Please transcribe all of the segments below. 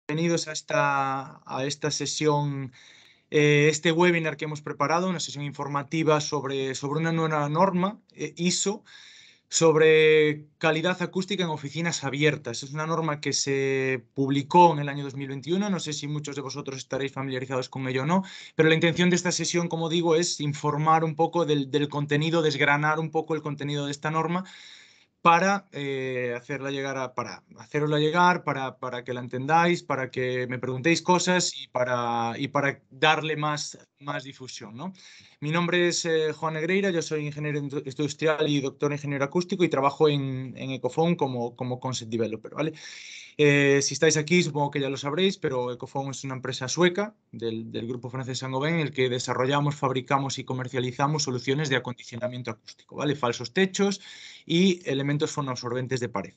Bienvenidos a esta sesión, este webinar que hemos preparado, una sesión informativa sobre una nueva norma ISO sobre calidad acústica en oficinas abiertas. Es una norma que se publicó en el año 2021, no sé si muchos de vosotros estaréis familiarizados con ello o no, pero la intención de esta sesión, como digo, es informar un poco del contenido, desgranar un poco el contenido de esta norma para hacerosla llegar, para que la entendáis, para que me preguntéis cosas y para darle más difusión, ¿no? Mi nombre es Juan Negreira, yo soy ingeniero industrial y doctor en ingeniero acústico y trabajo en Ecofon como concept developer, ¿vale? Si estáis aquí, supongo que ya lo sabréis, pero Ecofon es una empresa sueca del grupo francés Saint-Gobain en el que desarrollamos, fabricamos y comercializamos soluciones de acondicionamiento acústico, ¿vale? Falsos techos y elementos fonoabsorbentes de pared.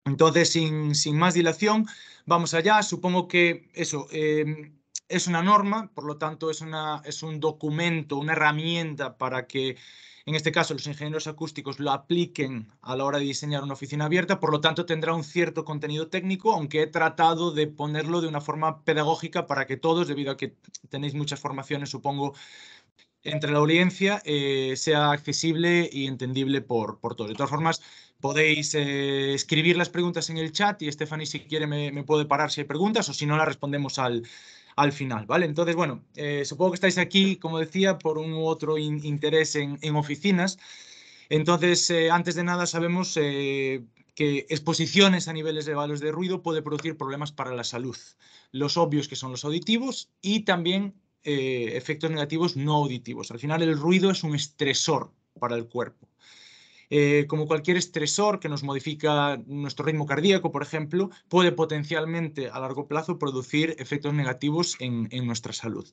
Entonces, sin más dilación, vamos allá. Supongo que eso es una norma, por lo tanto es un documento, una herramienta para que, en este caso, los ingenieros acústicos lo apliquen a la hora de diseñar una oficina abierta. Por lo tanto, tendrá un cierto contenido técnico, aunque he tratado de ponerlo de una forma pedagógica para que todos, debido a que tenéis muchas formaciones, supongo, entre la audiencia, sea accesible y entendible por todos. De todas formas, podéis escribir las preguntas en el chat y Stephanie, si quiere, me puede parar si hay preguntas, o si no, las respondemos al final, ¿vale? Entonces, bueno, supongo que estáis aquí, como decía, por un u otro interés en oficinas. Entonces, antes de nada, sabemos que exposiciones a niveles elevados de ruido puede producir problemas para la salud. Los obvios, que son los auditivos, y también efectos negativos no auditivos. Al final, el ruido es un estresor para el cuerpo. Como cualquier estresor que nos modifica nuestro ritmo cardíaco, por ejemplo, puede potencialmente a largo plazo producir efectos negativos en nuestra salud.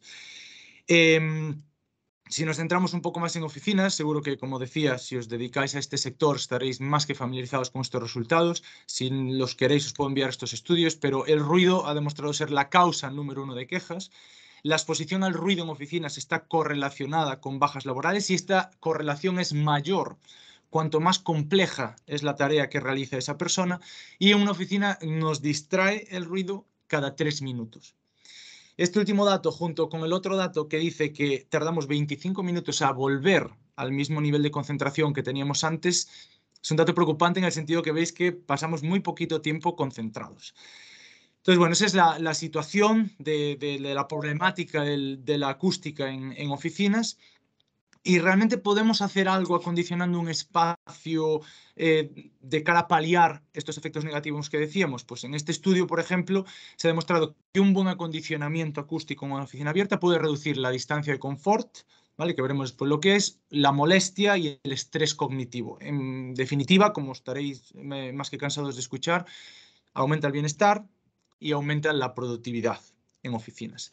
Si nos centramos un poco más en oficinas, seguro que, como decía, si os dedicáis a este sector estaréis más que familiarizados con estos resultados. Si los queréis, os puedo enviar estos estudios, pero el ruido ha demostrado ser la causa número 1 de quejas. La exposición al ruido en oficinas está correlacionada con bajas laborales, y esta correlación es mayor cuanto más compleja es la tarea que realiza esa persona, y en una oficina nos distrae el ruido cada 3 minutos. Este último dato, junto con el otro dato que dice que tardamos 25 minutos a volver al mismo nivel de concentración que teníamos antes, es un dato preocupante en el sentido que veis que pasamos muy poquito tiempo concentrados. Entonces, bueno, esa es la situación de la problemática de la acústica en oficinas. Y realmente podemos hacer algo acondicionando un espacio de cara a paliar estos efectos negativos que decíamos. Pues en este estudio, por ejemplo, se ha demostrado que un buen acondicionamiento acústico en una oficina abierta puede reducir la distancia de confort, ¿vale? Que veremos después lo que es, la molestia y el estrés cognitivo. En definitiva, como estaréis más que cansados de escuchar, aumenta el bienestar y aumenta la productividad en oficinas.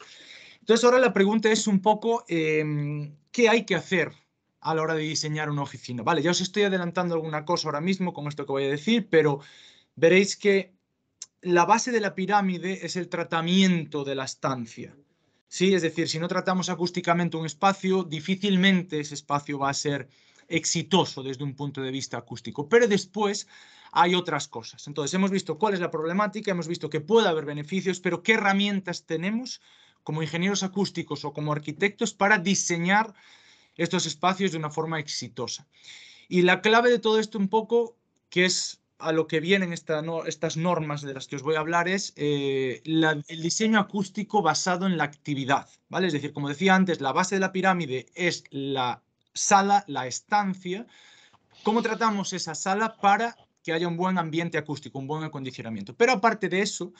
Entonces, ahora la pregunta es un poco, ¿qué hay que hacer a la hora de diseñar una oficina? Vale, ya os estoy adelantando alguna cosa ahora mismo con esto que voy a decir, pero veréis que la base de la pirámide es el tratamiento de la estancia. Sí, es decir, si no tratamos acústicamente un espacio, difícilmente ese espacio va a ser exitoso desde un punto de vista acústico. Pero después hay otras cosas. Entonces, hemos visto cuál es la problemática, hemos visto que puede haber beneficios, pero ¿qué herramientas tenemos como ingenieros acústicos o como arquitectos para diseñar estos espacios de una forma exitosa? Y la clave de todo esto, un poco, que es a lo que vienen estas normas de las que os voy a hablar, es el diseño acústico basado en la actividad, ¿vale? Es decir, como decía antes, la base de la pirámide es la sala, la estancia. ¿Cómo tratamos esa sala para que haya un buen ambiente acústico, un buen acondicionamiento? Pero aparte de eso,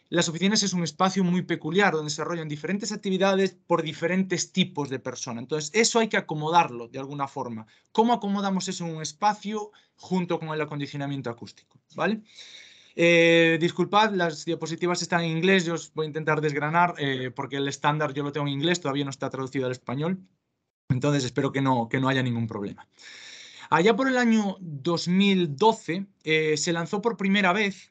las oficinas es un espacio muy peculiar donde se desarrollan diferentes actividades por diferentes tipos de personas. Entonces, eso hay que acomodarlo de alguna forma. ¿Cómo acomodamos eso en un espacio junto con el acondicionamiento acústico? ¿Vale? Disculpad, las diapositivas están en inglés, yo os voy a intentar desgranar porque el estándar yo lo tengo en inglés, todavía no está traducido al español. Entonces, espero que no haya ningún problema. Allá por el año 2012 se lanzó por primera vez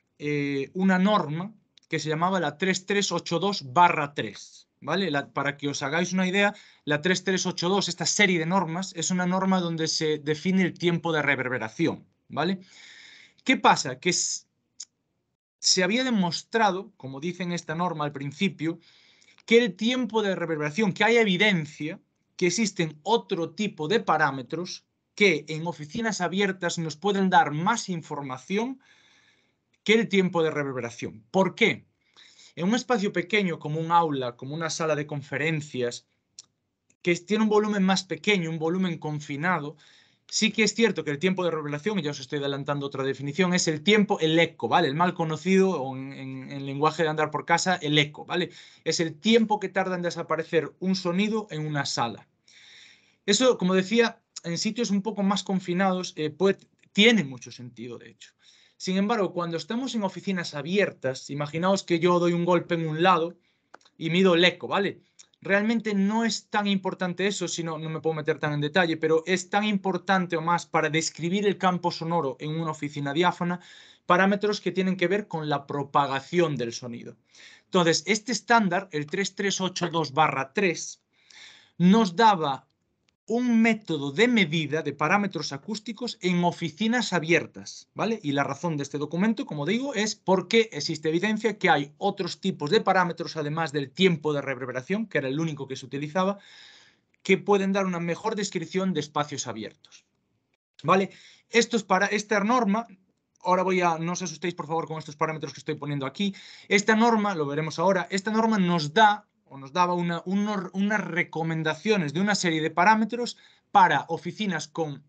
una norma que se llamaba la 3382/3, ¿vale? Para que os hagáis una idea, la 3382, esta serie de normas, es una norma donde se define el tiempo de reverberación, ¿vale? ¿Qué pasa? Que se había demostrado, como dice en esta norma al principio, que el tiempo de reverberación, que hay evidencia que existen otro tipo de parámetros que en oficinas abiertas nos pueden dar más información que el tiempo de reverberación. ¿Por qué? En un espacio pequeño como un aula, como una sala de conferencias, que tiene un volumen más pequeño, un volumen confinado, sí que es cierto que el tiempo de reverberación, y ya os estoy adelantando otra definición, es el tiempo, el eco, ¿vale? El mal conocido, o en lenguaje de andar por casa, el eco, ¿vale? Es el tiempo que tarda en desaparecer un sonido en una sala. Eso, como decía, en sitios un poco más confinados tiene mucho sentido, de hecho. Sin embargo, cuando estamos en oficinas abiertas, imaginaos que yo doy un golpe en un lado y mido el eco, ¿vale? Realmente no es tan importante eso, si no, no me puedo meter tan en detalle, pero es tan importante o más para describir el campo sonoro en una oficina diáfana, parámetros que tienen que ver con la propagación del sonido. Entonces, este estándar, el 3382/3, nos daba un método de medida de parámetros acústicos en oficinas abiertas, ¿vale? Y la razón de este documento, como digo, es porque existe evidencia que hay otros tipos de parámetros, además del tiempo de reverberación, que era el único que se utilizaba, que pueden dar una mejor descripción de espacios abiertos, ¿vale? Esto es para esta norma. Ahora no os asustéis por favor con estos parámetros que estoy poniendo aquí. Esta norma, lo veremos ahora, esta norma nos daba unas recomendaciones de una serie de parámetros para oficinas con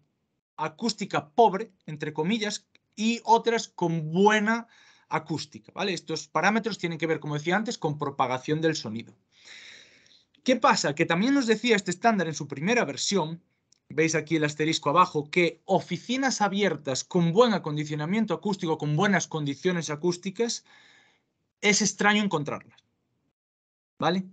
acústica pobre, entre comillas, y otras con buena acústica, ¿vale? Estos parámetros tienen que ver, como decía antes, con propagación del sonido. ¿Qué pasa? Que también nos decía este estándar en su primera versión, veis aquí el asterisco abajo, que oficinas abiertas con buen acondicionamiento acústico, con buenas condiciones acústicas, es extraño encontrarlas, ¿vale?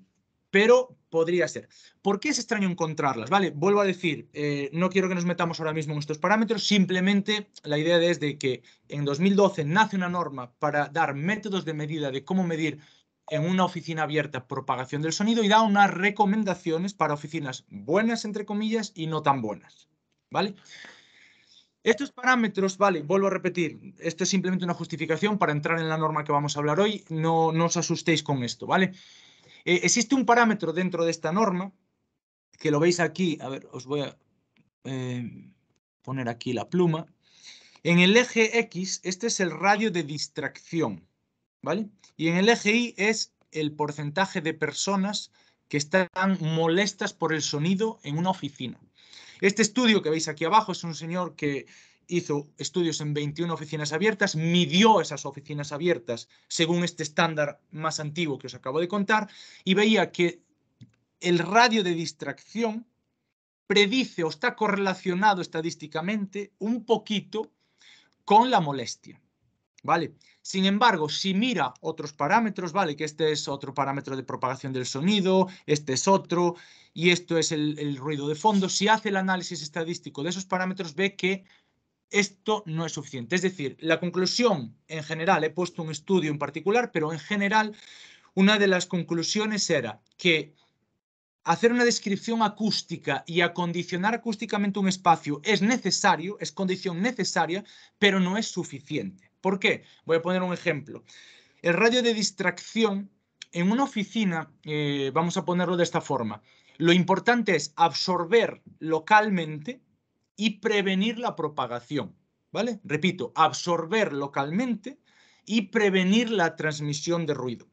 Pero podría ser. ¿Por qué es extraño encontrarlas? ¿Vale? Vuelvo a decir, no quiero que nos metamos ahora mismo en estos parámetros, simplemente la idea es de que en 2012 nace una norma para dar métodos de medida de cómo medir en una oficina abierta propagación del sonido y da unas recomendaciones para oficinas buenas, entre comillas, y no tan buenas, ¿vale? Estos parámetros, vale, vuelvo a repetir, esto es simplemente una justificación para entrar en la norma que vamos a hablar hoy, no os asustéis con esto, ¿vale? Existe un parámetro dentro de esta norma, que lo veis aquí, a ver, os voy a poner aquí la pluma. En el eje X, este es el radio de distracción, ¿vale? Y en el eje Y es el porcentaje de personas que están molestas por el sonido en una oficina. Este estudio que veis aquí abajo es un señor que hizo estudios en 21 oficinas abiertas, midió esas oficinas abiertas según este estándar más antiguo que os acabo de contar y veía que el radio de distracción predice o está correlacionado estadísticamente un poquito con la molestia, ¿vale? Sin embargo, si mira otros parámetros, ¿vale? Que este es otro parámetro de propagación del sonido, este es otro, y esto es el ruido de fondo. Si hace el análisis estadístico de esos parámetros, ve que esto no es suficiente. Es decir, la conclusión en general, he puesto un estudio en particular, pero en general, una de las conclusiones era que hacer una descripción acústica y acondicionar acústicamente un espacio es necesario, es condición necesaria, pero no es suficiente. ¿Por qué? Voy a poner un ejemplo. El radio de distracción en una oficina, vamos a ponerlo de esta forma, lo importante es absorber localmente y prevenir la propagación, ¿vale? Repito, absorber localmente y prevenir la transmisión de ruido.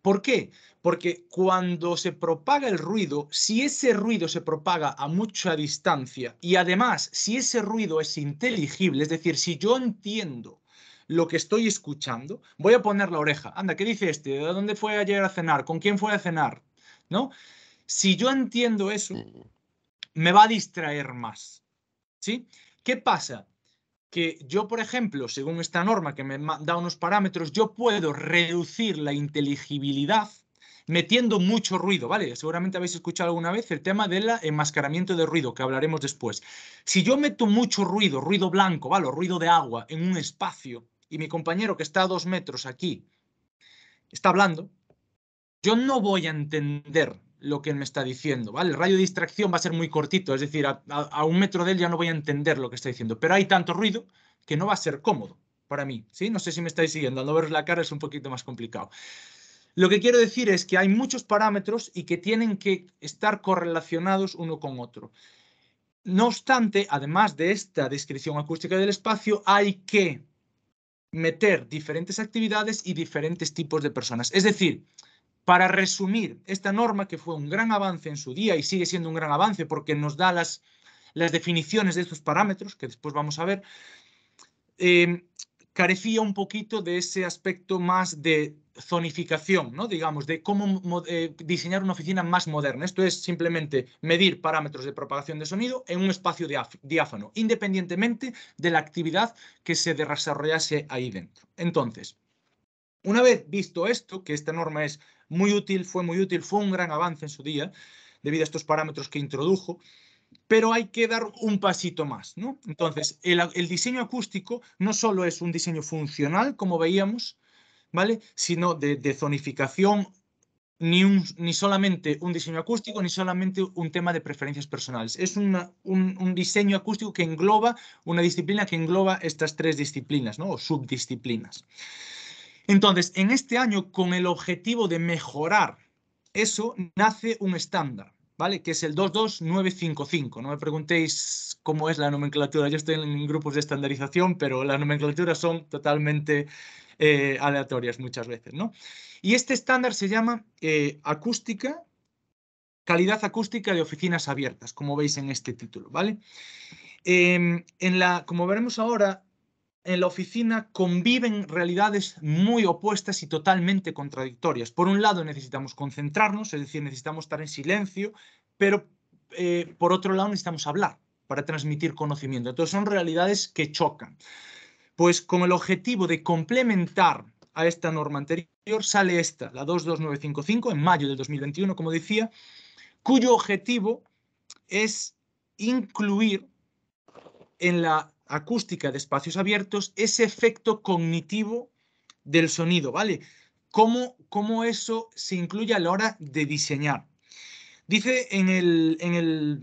¿Por qué? Porque cuando se propaga el ruido, si ese ruido se propaga a mucha distancia y además si ese ruido es inteligible, es decir, si yo entiendo lo que estoy escuchando, voy a poner la oreja. Anda, ¿qué dice este? ¿De dónde fue ayer a cenar? ¿Con quién fue a cenar? ¿No? Si yo entiendo eso, me va a distraer más. ¿Sí? ¿Qué pasa? Que yo, por ejemplo, según esta norma que me da unos parámetros, yo puedo reducir la inteligibilidad metiendo mucho ruido, ¿vale? Seguramente habéis escuchado alguna vez el tema del enmascaramiento de ruido, que hablaremos después. Si yo meto mucho ruido, ruido blanco, ¿vale? O ruido de agua en un espacio y mi compañero que está a 2 metros aquí está hablando, yo no voy a entender lo que él me está diciendo, ¿vale? El radio de distracción va a ser muy cortito, es decir, a 1 metro de él ya no voy a entender lo que está diciendo, pero hay tanto ruido que no va a ser cómodo, para mí, ¿sí? No sé si me estáis siguiendo, al no veros la cara es un poquito más complicado. Lo que quiero decir es que hay muchos parámetros y que tienen que estar correlacionados uno con otro. No obstante, además de esta descripción acústica del espacio, hay que meter diferentes actividades y diferentes tipos de personas. Es decir, para resumir, esta norma, que fue un gran avance en su día y sigue siendo un gran avance porque nos da las definiciones de estos parámetros, que después vamos a ver, carecía un poquito de ese aspecto más de zonificación, ¿no? Digamos, de cómo diseñar una oficina más moderna. Esto es simplemente medir parámetros de propagación de sonido en un espacio diáfano, independientemente de la actividad que se desarrollase ahí dentro. Entonces, una vez visto esto, que esta norma es muy útil, fue un gran avance en su día, debido a estos parámetros que introdujo, pero hay que dar un pasito más, ¿no? Entonces, el diseño acústico no solo es un diseño funcional, como veíamos, ¿vale? Sino de zonificación, ni solamente un diseño acústico, ni solamente un tema de preferencias personales. Es un diseño acústico que engloba, una disciplina que engloba estas tres disciplinas, ¿no? O subdisciplinas. Entonces, en este año, con el objetivo de mejorar eso, nace un estándar, ¿vale? Que es el 22955. No me preguntéis cómo es la nomenclatura. Yo estoy en grupos de estandarización, pero las nomenclaturas son totalmente aleatorias muchas veces, ¿no? Y este estándar se llama calidad acústica de oficinas abiertas, como veis en este título, ¿vale? Como veremos ahora, en la oficina conviven realidades muy opuestas y totalmente contradictorias. Por un lado necesitamos concentrarnos, es decir, necesitamos estar en silencio, pero por otro lado necesitamos hablar para transmitir conocimiento. Entonces son realidades que chocan. Pues con el objetivo de complementar a esta norma anterior sale esta, la 22955, en mayo del 2021, como decía, cuyo objetivo es incluir en la acústica de espacios abiertos ese efecto cognitivo del sonido, ¿vale? ¿Cómo eso se incluye a la hora de diseñar? Dice en el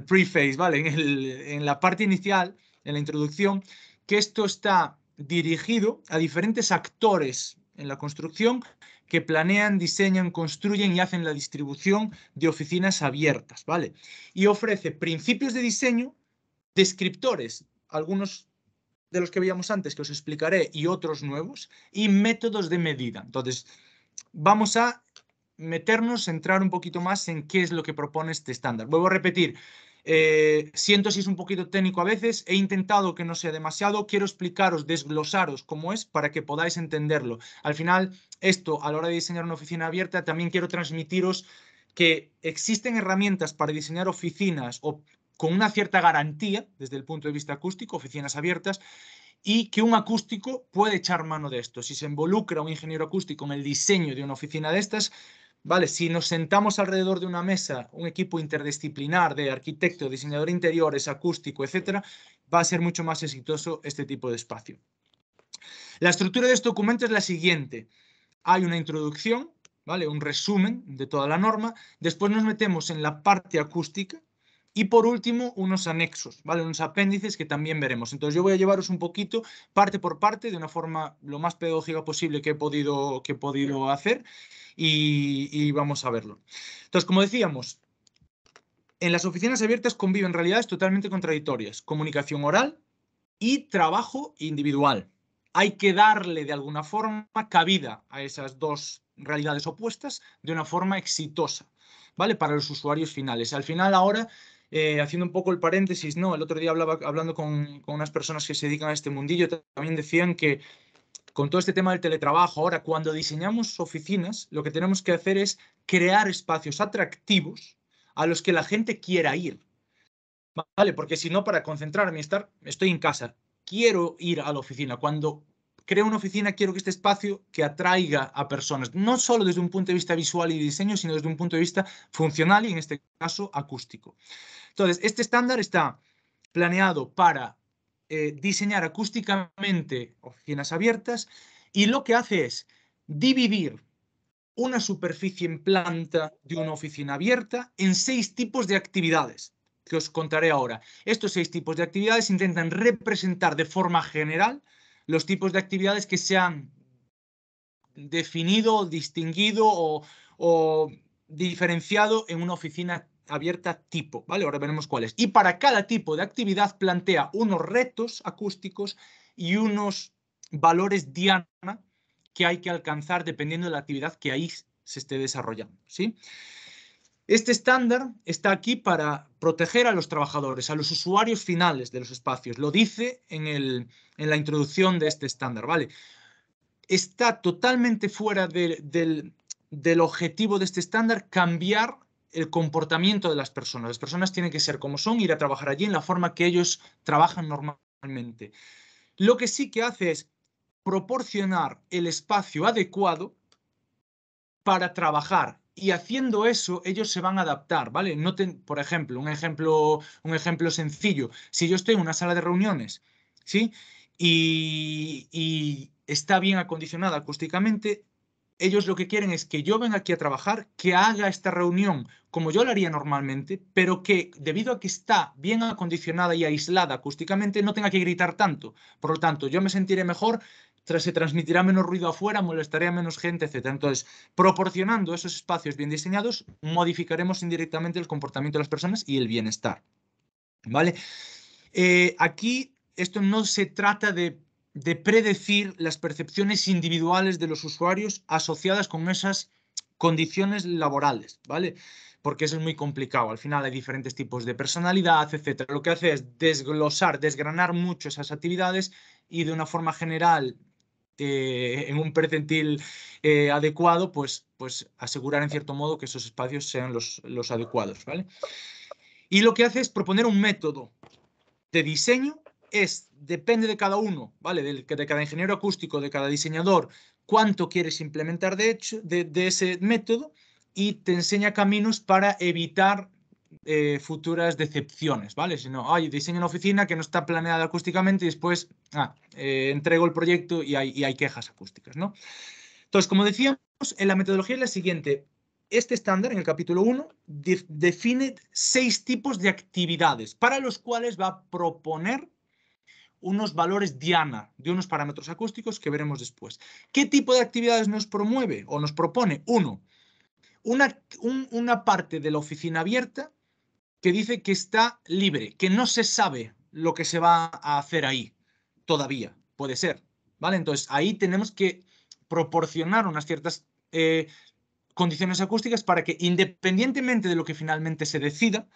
preface, ¿vale? En la parte inicial, en la introducción, que esto está dirigido a diferentes actores en la construcción que planean, diseñan, construyen y hacen la distribución de oficinas abiertas, ¿vale? Y ofrece principios de diseño, descriptores, algunos de los que veíamos antes que os explicaré y otros nuevos, y métodos de medida. Entonces, vamos a meternos, entrar un poquito más en qué es lo que propone este estándar. Vuelvo a repetir, siento si es un poquito técnico a veces, he intentado que no sea demasiado, quiero explicaros, desglosaros cómo es para que podáis entenderlo. Al final, esto, a la hora de diseñar una oficina abierta, también quiero transmitiros que existen herramientas para diseñar oficinas o con una cierta garantía desde el punto de vista acústico, oficinas abiertas, y que un acústico puede echar mano de esto. Si se involucra un ingeniero acústico en el diseño de una oficina de estas, ¿vale? Si nos sentamos alrededor de una mesa, un equipo interdisciplinar de arquitecto, diseñador de interiores, acústico, etcétera, va a ser mucho más exitoso este tipo de espacio. La estructura de este documento es la siguiente. Hay una introducción, ¿vale? Un resumen de toda la norma. Después nos metemos en la parte acústica. Y por último, unos anexos, ¿vale? Unos apéndices que también veremos. Entonces yo voy a llevaros un poquito, parte por parte, de una forma lo más pedagógica posible que he podido hacer y vamos a verlo. Entonces, como decíamos, en las oficinas abiertas conviven realidades totalmente contradictorias. Comunicación oral y trabajo individual. Hay que darle de alguna forma cabida a esas dos realidades opuestas de una forma exitosa, ¿vale? Para los usuarios finales. Al final ahora, haciendo un poco el paréntesis, ¿no? El otro día hablando con unas personas que se dedican a este mundillo, también decían que con todo este tema del teletrabajo, ahora cuando diseñamos oficinas, lo que tenemos que hacer es crear espacios atractivos a los que la gente quiera ir. ¿Vale? Porque si no, para concentrarme y estar, estoy en casa. Quiero ir a la oficina. Cuando creo una oficina, quiero que este espacio que atraiga a personas, no solo desde un punto de vista visual y diseño, sino desde un punto de vista funcional y, en este caso, acústico. Entonces, este estándar está planeado para diseñar acústicamente oficinas abiertas y lo que hace es dividir una superficie en planta de una oficina abierta en 6 tipos de actividades. que os contaré ahora. Estos 6 tipos de actividades intentan representar de forma general los tipos de actividades que se han definido, distinguido o diferenciado en una oficina abierta tipo, ¿vale? Ahora veremos cuáles. Y para cada tipo de actividad plantea unos retos acústicos y unos valores diana que hay que alcanzar dependiendo de la actividad que ahí se esté desarrollando, ¿sí? Este estándar está aquí para proteger a los trabajadores, a los usuarios finales de los espacios. Lo dice en la introducción de este estándar, ¿vale? Está totalmente fuera del objetivo de este estándar cambiar el comportamiento de las personas. Las personas tienen que ser como son, ir a trabajar allí en la forma que ellos trabajan normalmente. Lo que sí que hace es proporcionar el espacio adecuado para trabajar. Y haciendo eso, ellos se van a adaptar, ¿vale? Por ejemplo, un ejemplo sencillo. Si yo estoy en una sala de reuniones, ¿sí? Y está bien acondicionada acústicamente, ellos lo que quieren es que yo venga aquí a trabajar, que haga esta reunión como yo la haría normalmente, pero que debido a que está bien acondicionada y aislada acústicamente, no tenga que gritar tanto. Por lo tanto, yo me sentiré mejor, se transmitirá menos ruido afuera, molestaría a menos gente, etc. Entonces, proporcionando esos espacios bien diseñados, modificaremos indirectamente el comportamiento de las personas y el bienestar. ¿Vale? Aquí esto no se trata de predecir las percepciones individuales de los usuarios asociadas con esas condiciones laborales, ¿vale? Porque eso es muy complicado. Al final hay diferentes tipos de personalidad, etc. Lo que hace es desglosar, desgranar mucho esas actividades y de una forma general, en un percentil adecuado, pues asegurar en cierto modo que esos espacios sean los adecuados, ¿vale? Y lo que hace es proponer un método de diseño, depende de cada uno, ¿vale? De cada ingeniero acústico, de cada diseñador, cuánto quieres implementar de ese método, y te enseña caminos para evitar futuras decepciones, ¿vale? Si no, hay diseño una oficina que no está planeada acústicamente y después entrego el proyecto y hay quejas acústicas, ¿no? Entonces, como decíamos, en la metodología es la siguiente. Este estándar, en el capítulo 1, define 6 tipos de actividades para los cuales va a proponer unos valores diana de unos parámetros acústicos que veremos después. ¿Qué tipo de actividades nos promueve o nos propone? Una parte de la oficina abierta que dice que está libre, que no se sabe lo que se va a hacer ahí todavía. Puede ser, ¿vale? Entonces, ahí tenemos que proporcionar unas ciertas condiciones acústicas para que, independientemente de lo que finalmente se decida,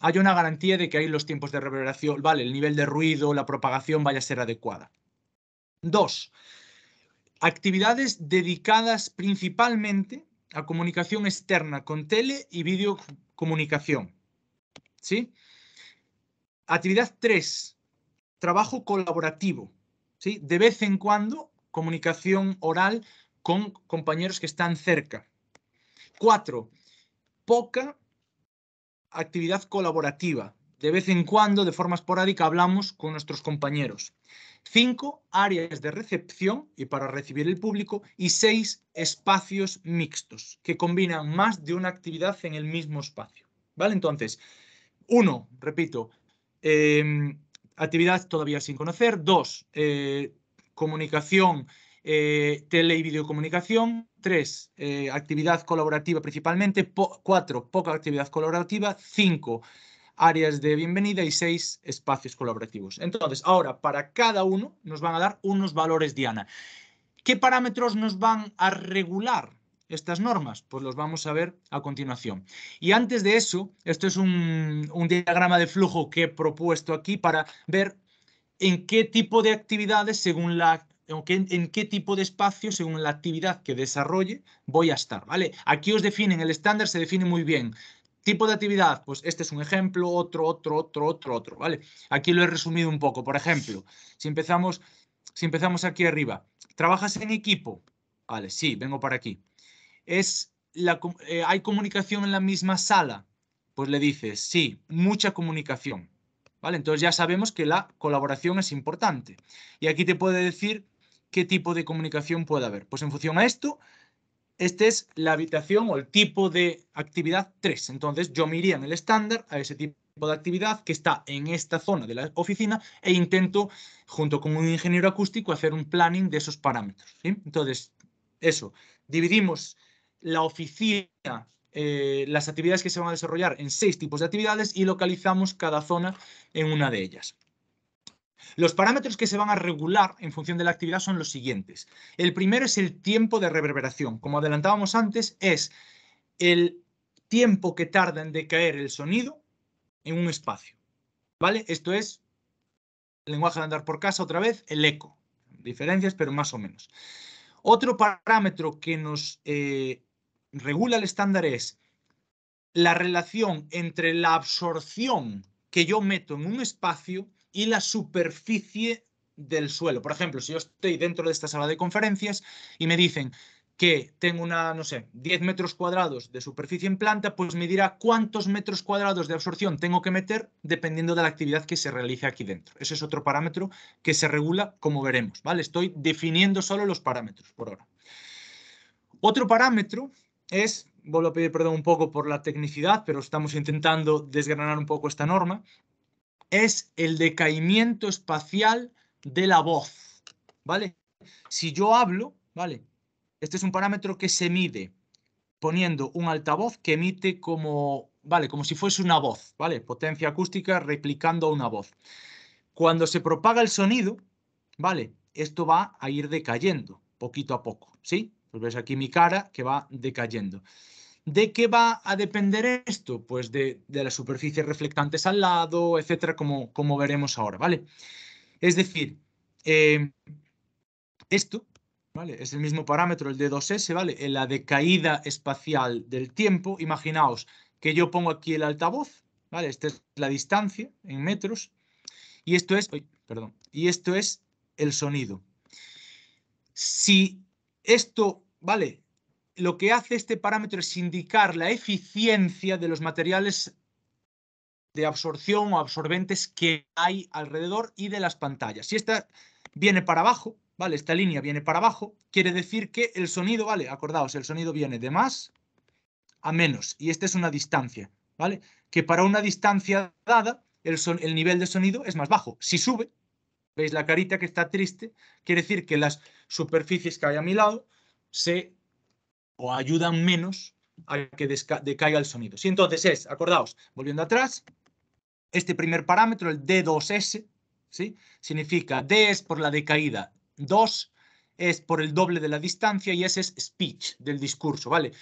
haya una garantía de que ahí los tiempos de reverberación, ¿vale? El nivel de ruido, la propagación vaya a ser adecuada. 2. Actividades dedicadas principalmente a comunicación externa con tele y videocomunicación, ¿sí? Actividad 3. Trabajo colaborativo, ¿sí? De vez en cuando, comunicación oral con compañeros que están cerca. 4. Poca actividad colaborativa. De vez en cuando, de forma esporádica, hablamos con nuestros compañeros. 5. Áreas de recepción y para recibir el público. Y 6. Espacios mixtos, que combinan más de una actividad en el mismo espacio. ¿Vale? Entonces, 1, repito, actividad todavía sin conocer. 2, comunicación, tele y videocomunicación. 3, actividad colaborativa principalmente. 4, poca actividad colaborativa. 5, áreas de bienvenida. Y 6, espacios colaborativos. Entonces, ahora, para cada uno nos van a dar unos valores diana. ¿Qué parámetros nos van a regular estas normas? Pues los vamos a ver a continuación. Y antes de eso, esto es un diagrama de flujo que he propuesto aquí para ver en qué tipo de actividades, en qué tipo de espacio, según la actividad que desarrolle, voy a estar, ¿vale? Aquí os definen, el estándar se define muy bien. Tipo de actividad, pues este es un ejemplo, otro, ¿vale? Aquí lo he resumido un poco. Por ejemplo, si empezamos aquí arriba, ¿trabajas en equipo? Vale, sí, vengo para aquí. ¿Hay comunicación en la misma sala? Pues le dices, sí, mucha comunicación. ¿Vale? Entonces ya sabemos que la colaboración es importante. Y aquí te puede decir qué tipo de comunicación puede haber. Pues en función a esto, esta es la habitación o el tipo de actividad 3. Entonces yo me iría en el estándar a ese tipo de actividad que está en esta zona de la oficina e intento, junto con un ingeniero acústico, hacer un planning de esos parámetros, ¿sí? Entonces, eso, dividimos la oficina, las actividades que se van a desarrollar en 6 tipos de actividades y localizamos cada zona en una de ellas. Los parámetros que se van a regular en función de la actividad son los siguientes. El primero es el tiempo de reverberación. Como adelantábamos antes, es el tiempo que tarda en decaer el sonido en un espacio, ¿vale? Esto es, lenguaje de andar por casa, otra vez, el eco. Diferencias, pero más o menos. Otro parámetro que nos regula el estándar es la relación entre la absorción que yo meto en un espacio y la superficie del suelo. Por ejemplo, si yo estoy dentro de esta sala de conferencias y me dicen que tengo no sé, 10 metros cuadrados de superficie en planta, pues me dirá cuántos metros cuadrados de absorción tengo que meter dependiendo de la actividad que se realice aquí dentro. Ese es otro parámetro que se regula, como veremos, ¿vale? Estoy definiendo solo los parámetros por ahora. Otro parámetro es, vuelvo a pedir perdón un poco por la tecnicidad, pero estamos intentando desgranar un poco esta norma, es el decaimiento espacial de la voz, ¿vale? Si yo hablo, ¿vale? Este es un parámetro que se mide poniendo un altavoz que emite como, ¿vale? Como si fuese una voz, ¿vale? Potencia acústica replicando una voz. Cuando se propaga el sonido, ¿vale? Esto va a ir decayendo poquito a poco, ¿sí? Pues ves aquí mi cara que va decayendo. ¿De qué va a depender esto? Pues de las superficies reflectantes al lado, etcétera, como veremos ahora, ¿vale? Es decir, esto, ¿vale? Es el mismo parámetro, el D2S, ¿vale? En la decaída espacial del tiempo. Imaginaos que yo pongo aquí el altavoz, ¿vale? Esta es la distancia en metros. Y esto es, perdón, y esto es el sonido. Si esto, ¿vale? Lo que hace este parámetro es indicar la eficiencia de los materiales de absorción o absorbentes que hay alrededor y de las pantallas. Si esta viene para abajo, ¿vale? Esta línea viene para abajo, quiere decir que el sonido, ¿vale? Acordaos, el sonido viene de más a menos y esta es una distancia, ¿vale? Que para una distancia dada, el nivel de sonido es más bajo. Si sube, ¿veis la carita que está triste? Quiere decir que las superficies que hay a mi lado o ayudan menos a que decaiga el sonido. Si entonces es, acordaos, volviendo atrás, este primer parámetro, el D2S, ¿sí? Significa D es por la decaída, 2 es por el doble de la distancia y S es speech, del discurso, ¿vale?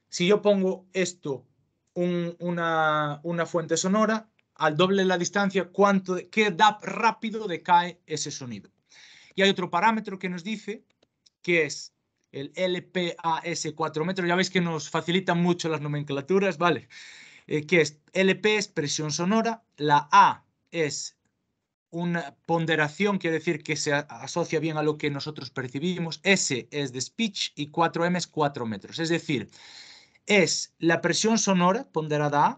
Si yo pongo esto, una fuente sonora, al doble de la distancia, qué rápido decae ese sonido. Y hay otro parámetro que nos dice que es el LPAS 4 metros. Ya veis que nos facilitan mucho las nomenclaturas, ¿vale? Que es LP es presión sonora, la A es una ponderación, quiere decir que se asocia bien a lo que nosotros percibimos, S es de speech y 4M es 4 metros. Es decir, es la presión sonora ponderada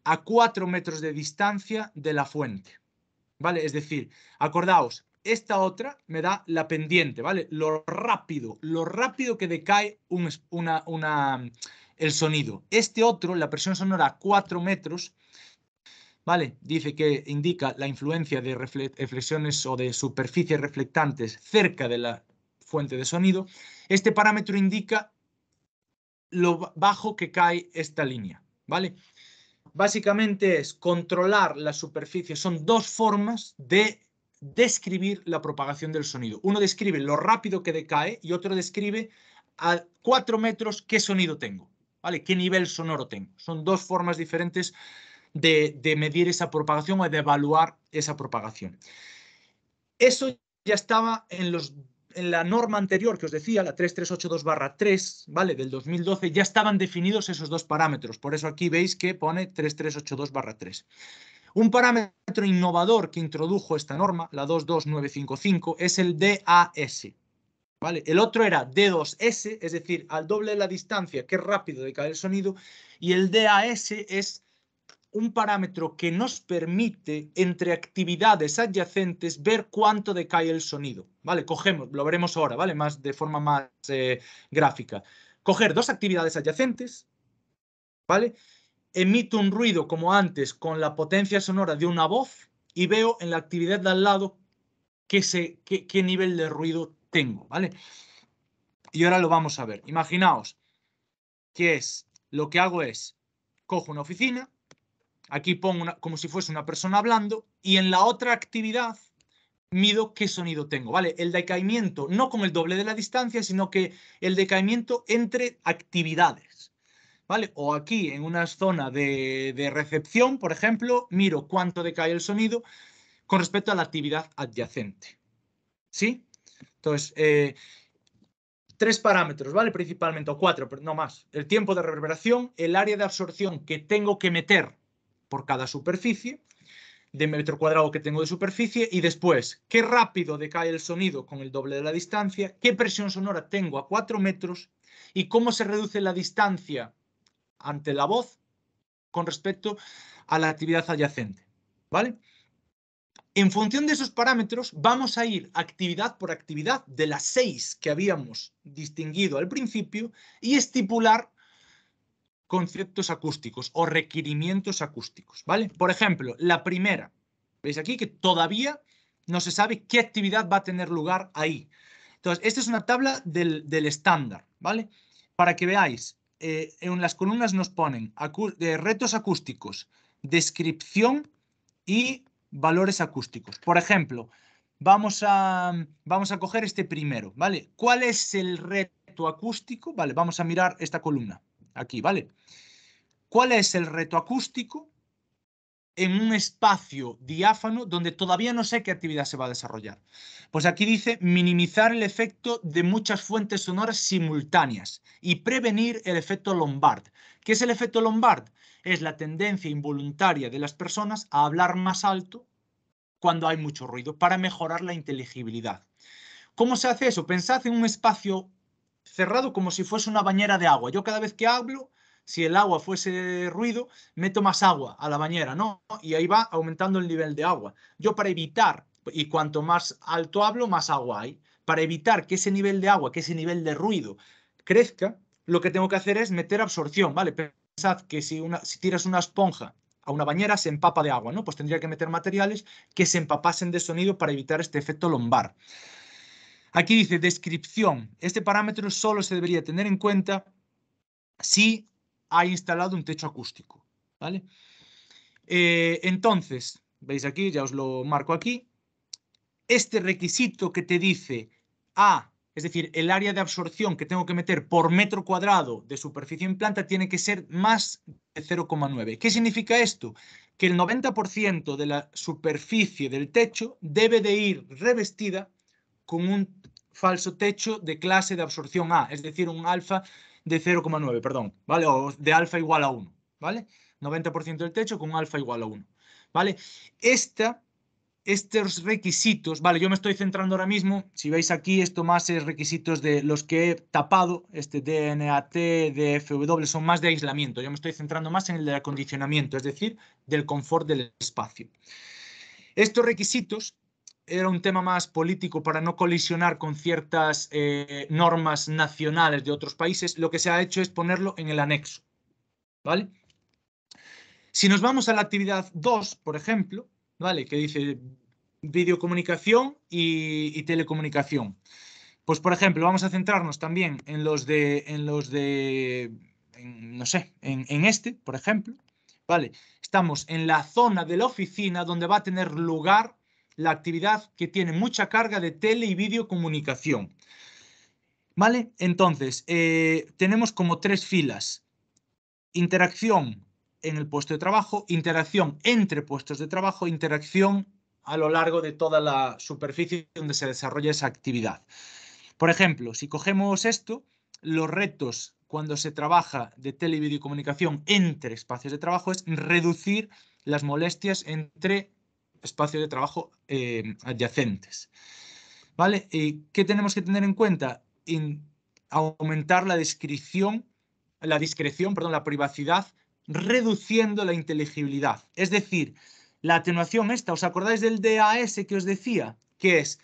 a 4 metros de distancia de la fuente, ¿vale? Es decir, acordaos, esta otra me da la pendiente, ¿vale? Lo rápido que decae el sonido. Este otro, la presión sonora a 4 metros, ¿vale? Dice que indica la influencia de reflexiones o de superficies reflectantes cerca de la fuente de sonido. Este parámetro indica lo bajo que cae esta línea, ¿vale? Básicamente es controlar la superficie. Son dos formas de describir la propagación del sonido. Uno describe lo rápido que decae y otro describe a 4 metros qué sonido tengo, ¿vale? Qué nivel sonoro tengo. Son dos formas diferentes de medir esa propagación o de evaluar esa propagación. Eso ya estaba en la norma anterior que os decía, la 3382/3, ¿vale? Del 2012, ya estaban definidos esos dos parámetros. Por eso aquí veis que pone 3382/3. Un parámetro innovador que introdujo esta norma, la 22955, es el DAS, ¿vale? El otro era D2S, es decir, al doble de la distancia, qué rápido decae el sonido, y el DAS es un parámetro que nos permite, entre actividades adyacentes, ver cuánto decae el sonido, ¿vale? Cogemos, lo veremos ahora, ¿vale? De forma más gráfica. Coger dos actividades adyacentes, ¿vale? emito un ruido como antes con la potencia sonora de una voz y veo en la actividad de al lado qué nivel de ruido tengo, ¿vale? Y ahora lo vamos a ver. Imaginaos que lo que hago es, cojo una oficina, aquí pongo como si fuese una persona hablando, y en la otra actividad mido qué sonido tengo, ¿vale? El decaimiento, no con el doble de la distancia, sino que el decaimiento entre actividades, ¿vale? O aquí en una zona de recepción, por ejemplo, miro cuánto decae el sonido con respecto a la actividad adyacente, ¿sí? Entonces, 3 parámetros, ¿vale? Principalmente, o 4, pero no más. El tiempo de reverberación, el área de absorción que tengo que meter por cada superficie, de metro cuadrado que tengo de superficie, y después, qué rápido decae el sonido con el doble de la distancia, qué presión sonora tengo a 4 metros y cómo se reduce la distancia ante la voz con respecto a la actividad adyacente, ¿vale? En función de esos parámetros, vamos a ir actividad por actividad de las 6 que habíamos distinguido al principio y estipular conceptos acústicos o requerimientos acústicos, ¿vale? Por ejemplo, la primera, veis aquí que todavía no se sabe qué actividad va a tener lugar ahí. Entonces, esta es una tabla del estándar, ¿vale? Para que veáis, en las columnas nos ponen retos acústicos, descripción y valores acústicos. Por ejemplo, vamos a coger este primero, ¿vale? ¿Cuál es el reto acústico? Vale, vamos a mirar esta columna, aquí, ¿vale? ¿Cuál es el reto acústico en un espacio diáfano donde todavía no sé qué actividad se va a desarrollar? Pues aquí dice minimizar el efecto de muchas fuentes sonoras simultáneas y prevenir el efecto Lombard. ¿Qué es el efecto Lombard? Es la tendencia involuntaria de las personas a hablar más alto cuando hay mucho ruido para mejorar la inteligibilidad. ¿Cómo se hace eso? Pensad en un espacio cerrado como si fuese una bañera de agua. Yo cada vez que hablo, si el agua fuese ruido, meto más agua a la bañera, ¿no? Y ahí va aumentando el nivel de agua. Yo para evitar, y cuanto más alto hablo, más agua hay, para evitar que ese nivel de agua, que ese nivel de ruido crezca, lo que tengo que hacer es meter absorción, ¿vale? Pensad que si tiras una esponja a una bañera se empapa de agua, ¿no? Pues tendría que meter materiales que se empapasen de sonido para evitar este efecto Lombard. Aquí dice descripción. Este parámetro solo se debería tener en cuenta si ha instalado un techo acústico, ¿vale? Entonces, veis aquí, ya os lo marco aquí, este requisito que te dice es decir, el área de absorción que tengo que meter por metro cuadrado de superficie en planta tiene que ser más de 0,9. ¿Qué significa esto? Que el 90% de la superficie del techo debe de ir revestida con un falso techo de clase de absorción A, es decir, un alfa de 0,9, perdón, ¿vale? O de alfa igual a 1, ¿vale? 90% del techo con alfa igual a 1, ¿vale? Estos requisitos, vale, yo me estoy centrando ahora mismo, si veis aquí, esto más es requisitos de los que he tapado, este DNAT, DFW, son más de aislamiento, yo me estoy centrando más en el de acondicionamiento, es decir, del confort del espacio. Estos requisitos era un tema más político para no colisionar con ciertas normas nacionales de otros países, lo que se ha hecho es ponerlo en el anexo, ¿vale? Si nos vamos a la actividad 2, por ejemplo, ¿vale? Que dice videocomunicación y telecomunicación. Pues, por ejemplo, vamos a centrarnos también no sé, en este, por ejemplo, ¿vale? Estamos en la zona de la oficina donde va a tener lugar la actividad que tiene mucha carga de tele y videocomunicación, ¿vale? Entonces, tenemos como 3 filas. Interacción en el puesto de trabajo, interacción entre puestos de trabajo, interacción a lo largo de toda la superficie donde se desarrolla esa actividad. Por ejemplo, si cogemos esto, los retos cuando se trabaja de tele y videocomunicación entre espacios de trabajo es reducir las molestias entre espacios de trabajo adyacentes. ¿Vale? ¿Y qué tenemos que tener en cuenta? Aumentar la discreción, la privacidad, reduciendo la inteligibilidad. Es decir, la atenuación esta, ¿os acordáis del DAS que os decía? Que es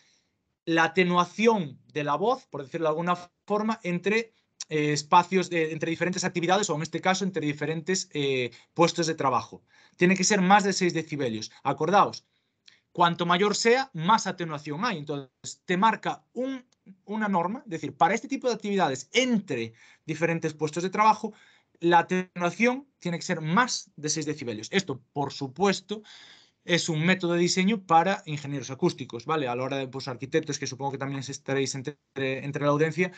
la atenuación de la voz, por decirlo de alguna forma, entre espacios entre diferentes actividades o en este caso entre diferentes puestos de trabajo. Tiene que ser más de 6 decibelios. Acordaos, cuanto mayor sea, más atenuación hay. Entonces, te marca una norma, es decir, para este tipo de actividades entre diferentes puestos de trabajo, la atenuación tiene que ser más de 6 decibelios. Esto, por supuesto, es un método de diseño para ingenieros acústicos, ¿vale? A la hora de, pues, arquitectos, que supongo que también estaréis entre la audiencia,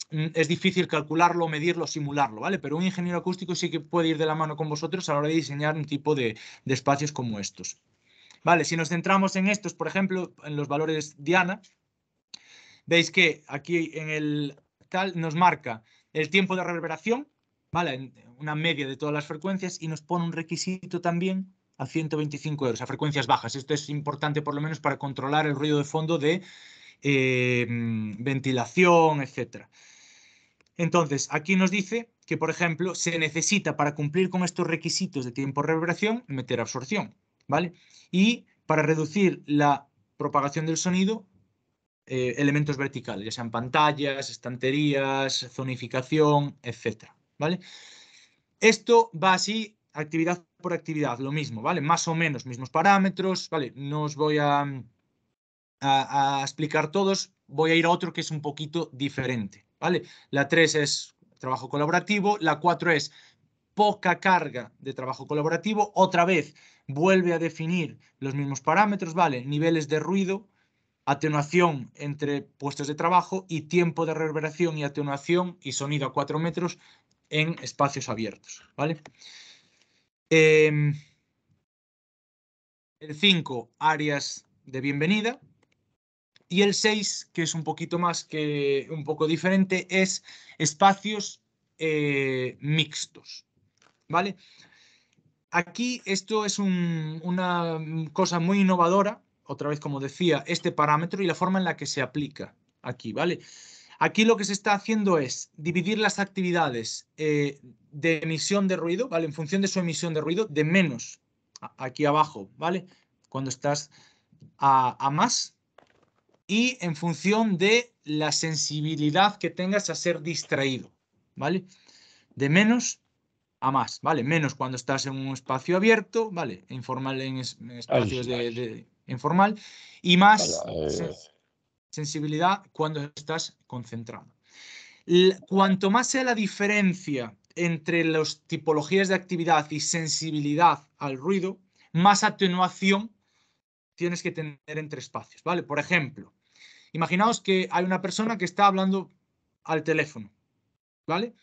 es difícil calcularlo, medirlo, simularlo, ¿vale? Pero un ingeniero acústico sí que puede ir de la mano con vosotros a la hora de diseñar un tipo de espacios como estos. Vale, si nos centramos en estos, por ejemplo, en los valores Diana, veis que aquí en el tal nos marca el tiempo de reverberación, ¿vale? Una media de todas las frecuencias y nos pone un requisito también a 125 Hz, a frecuencias bajas. Esto es importante por lo menos para controlar el ruido de fondo de ventilación, etc. Entonces, aquí nos dice que, por ejemplo, se necesita para cumplir con estos requisitos de tiempo de reverberación meter absorción, ¿vale? Y para reducir la propagación del sonido, elementos verticales, ya sean pantallas, estanterías, zonificación, etc. ¿Vale? Esto va así, actividad por actividad, lo mismo, ¿vale? Más o menos mismos parámetros, ¿vale? No os voy a explicar todos, voy a ir a otro que es un poquito diferente, ¿vale? La 3 es trabajo colaborativo, la 4 es poca carga de trabajo colaborativo, otra vez vuelve a definir los mismos parámetros, ¿vale? Niveles de ruido, atenuación entre puestos de trabajo y tiempo de reverberación y atenuación y sonido a 4 metros en espacios abiertos, ¿vale? El 5, áreas de bienvenida. Y el 6, que es un poquito más que un poco diferente, es espacios mixtos, ¿vale? Aquí esto es una cosa muy innovadora, otra vez como decía, este parámetro y la forma en la que se aplica aquí, ¿vale? Aquí lo que se está haciendo es dividir las actividades de emisión de ruido, ¿vale? En función de su emisión de ruido, de menos, aquí abajo, ¿vale? Cuando estás a más, y en función de la sensibilidad que tengas a ser distraído, ¿vale? De menos a más, ¿vale? Menos cuando estás en un espacio abierto, ¿vale? Informal en espacios de informal, y más sensibilidad cuando estás concentrado. Cuanto más sea la diferencia entre las tipologías de actividad y sensibilidad al ruido, más atenuación tienes que tener entre espacios, ¿vale? Por ejemplo, imaginaos que hay una persona que está hablando al teléfono, ¿vale?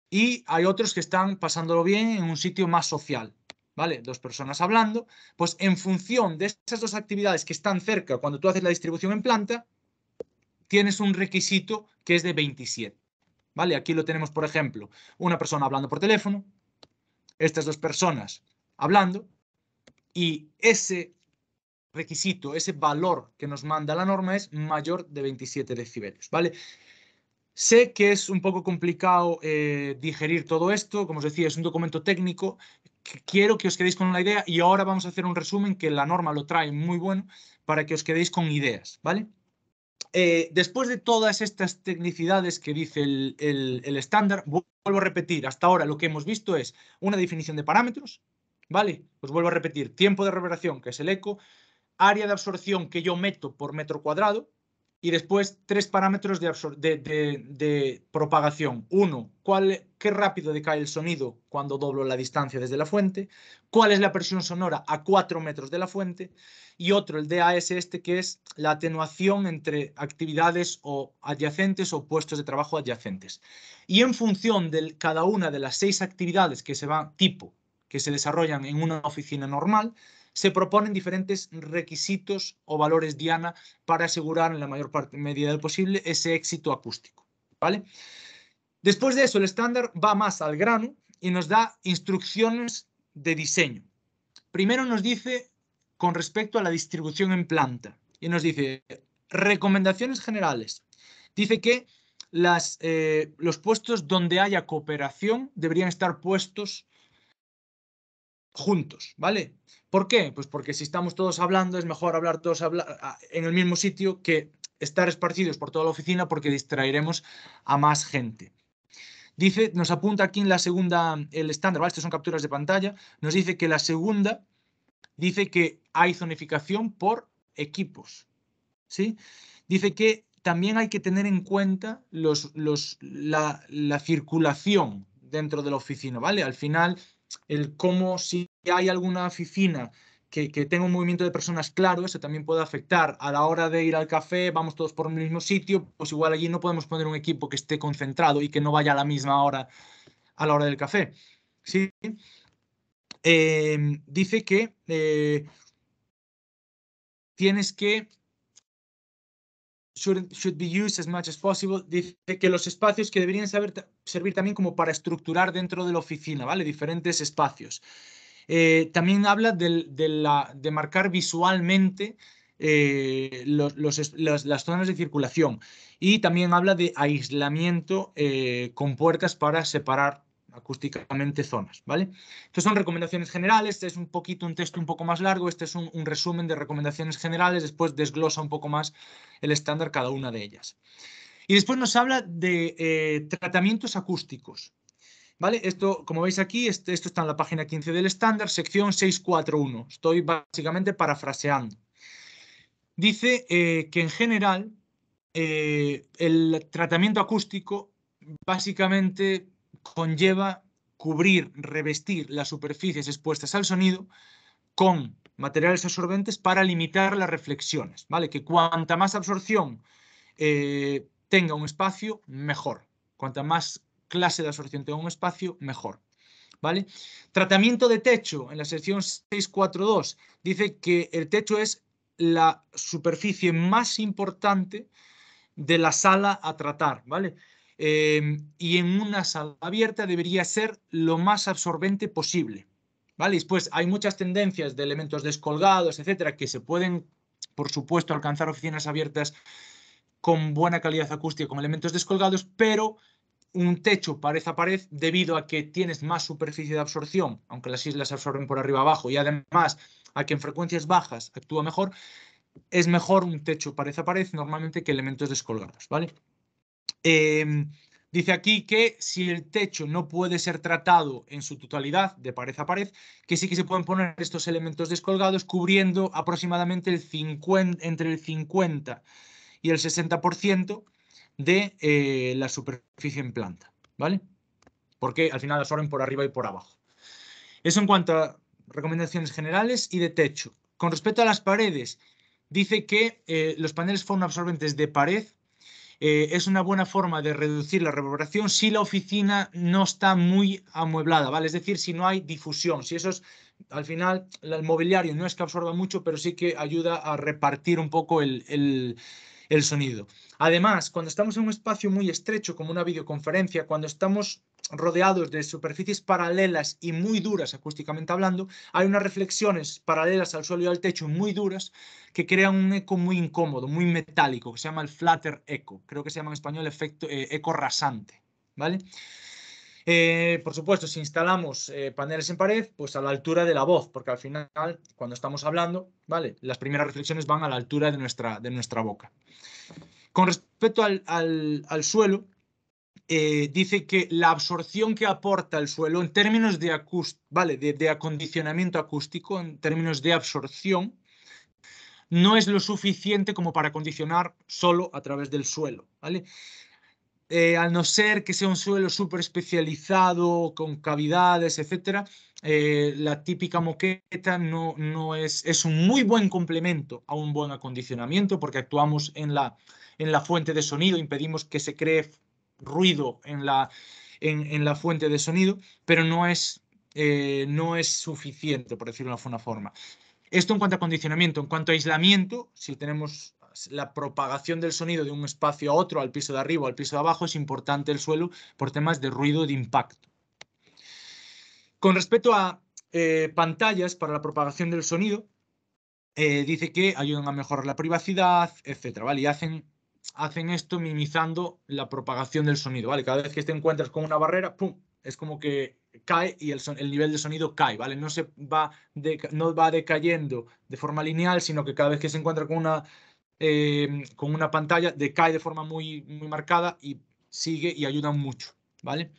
Y hay otros que están pasándolo bien en un sitio más social, ¿vale? Dos personas hablando, pues en función de esas dos actividades que están cerca cuando tú haces la distribución en planta, tienes un requisito que es de 27, ¿vale? Aquí lo tenemos, por ejemplo, una persona hablando por teléfono, estas dos personas hablando, y ese requisito, ese valor que nos manda la norma es mayor de 27 decibelios, ¿vale? Sé que es un poco complicado digerir todo esto, como os decía, es un documento técnico, quiero que os quedéis con la idea y ahora vamos a hacer un resumen que la norma lo trae muy bueno para que os quedéis con ideas, ¿vale? Después de todas estas tecnicidades que dice el estándar, vuelvo a repetir, hasta ahora lo que hemos visto es una definición de parámetros, ¿vale? Os vuelvo a repetir, tiempo de reverberación, que es el eco, área de absorción que yo meto por metro cuadrado, y después 3 parámetros de propagación. Uno, qué rápido decae el sonido cuando doblo la distancia desde la fuente, cuál es la presión sonora a 4 metros de la fuente, y otro, el DAS que es la atenuación entre actividades o adyacentes o puestos de trabajo adyacentes. Y en función de cada una de las 6 actividades que se desarrollan en una oficina normal, se proponen diferentes requisitos o valores Diana para asegurar en la mayor medida del posible ese éxito acústico, ¿vale? Después de eso, el estándar va más al grano y nos da instrucciones de diseño. Primero nos dice con respecto a la distribución en planta y nos dice recomendaciones generales. Dice que los puestos donde haya cooperación deberían estar puestos juntos, ¿vale? ¿Por qué? Pues porque si estamos todos hablando, es mejor hablar todos en el mismo sitio que estar esparcidos por toda la oficina porque distraeremos a más gente. Dice, nos apunta aquí en la segunda, el estándar, ¿vale? Estas son capturas de pantalla, nos dice que la segunda dice que hay zonificación por equipos, ¿sí? Dice que también hay que tener en cuenta la circulación dentro de la oficina, ¿vale? Al final, el cómo si hay alguna oficina que tenga un movimiento de personas claro, eso también puede afectar. A la hora de ir al café, vamos todos por el mismo sitio, pues igual allí no podemos poner un equipo que esté concentrado y que no vaya a la misma hora a la hora del café, ¿sí? Dice que tienes que should be used as much as possible. Dice que los espacios que deberían servir también como para estructurar dentro de la oficina, ¿vale? Diferentes espacios. También habla de marcar visualmente las zonas de circulación y también habla de aislamiento con puertas para separar acústicamente zonas, ¿vale? Estas son recomendaciones generales, este es un poquito un texto un poco más largo, este es un resumen de recomendaciones generales, después desglosa un poco más el estándar cada una de ellas. Y después nos habla de tratamientos acústicos, ¿vale? Esto, como veis aquí, esto está en la página 15 del estándar, sección 641. Estoy básicamente parafraseando. Dice que en general el tratamiento acústico básicamente conlleva cubrir, revestir las superficies expuestas al sonido con materiales absorbentes para limitar las reflexiones, ¿vale? Que cuanta más absorción tenga un espacio, mejor. Cuanta más clase de absorción tenga un espacio, mejor, ¿vale? Tratamiento de techo, en la sección 642, dice que el techo es la superficie más importante de la sala a tratar, ¿vale? Y en una sala abierta debería ser lo más absorbente posible, ¿vale? Después hay muchas tendencias de elementos descolgados, etcétera, que se pueden, por supuesto, alcanzar oficinas abiertas con buena calidad acústica, con elementos descolgados, pero un techo pared a pared, debido a que tienes más superficie de absorción, aunque las islas absorben por arriba abajo, y además a que en frecuencias bajas actúa mejor, es mejor un techo pared a pared normalmente que elementos descolgados, ¿vale? Dice aquí que si el techo no puede ser tratado en su totalidad de pared a pared, que sí que se pueden poner estos elementos descolgados cubriendo aproximadamente entre el 50 y el 60% de la superficie en planta, ¿vale? Porque al final absorben por arriba y por abajo. Eso en cuanto a recomendaciones generales y de techo. Con respecto a las paredes, dice que los paneles fonoabsorbentes de pared es una buena forma de reducir la reverberación si la oficina no está muy amueblada, ¿vale? Es decir, si no hay difusión, si eso es, al final, el mobiliario no es que absorba mucho, pero sí que ayuda a repartir un poco el sonido. Además, cuando estamos en un espacio muy estrecho, como una videoconferencia, cuando estamos rodeados de superficies paralelas y muy duras acústicamente hablando, hay unas reflexiones paralelas al suelo y al techo muy duras que crean un eco muy incómodo, muy metálico, que se llama el flutter echo. Creo que se llama en español efecto eco rasante, ¿vale? Por supuesto, si instalamos paneles en pared, pues a la altura de la voz, porque al final, cuando estamos hablando, ¿vale? Las primeras reflexiones van a la altura de nuestra boca. Con respecto al suelo, dice que la absorción que aporta el suelo en términos de acondicionamiento acústico, en términos de absorción, no es lo suficiente como para acondicionar solo a través del suelo, ¿vale? Al no ser que sea un suelo súper especializado, con cavidades, etcétera, la típica moqueta no es un muy buen complemento a un buen acondicionamiento porque actuamos en la fuente de sonido, impedimos que se cree ruido en la fuente de sonido, pero no es suficiente, por decirlo de alguna forma. Esto en cuanto a acondicionamiento. En cuanto a aislamiento, si tenemos la propagación del sonido de un espacio a otro, al piso de arriba o al piso de abajo, es importante el suelo por temas de ruido de impacto. Con respecto a pantallas para la propagación del sonido, dice que ayudan a mejorar la privacidad, etcétera, ¿vale? Y hacen esto minimizando la propagación del sonido, ¿vale? Cada vez que te encuentras con una barrera, ¡pum!, es como que cae y el nivel de sonido cae, ¿vale? No va decayendo de forma lineal, sino que cada vez que se encuentra con una pantalla decae de forma muy, muy marcada y sigue y ayuda mucho ¿vale?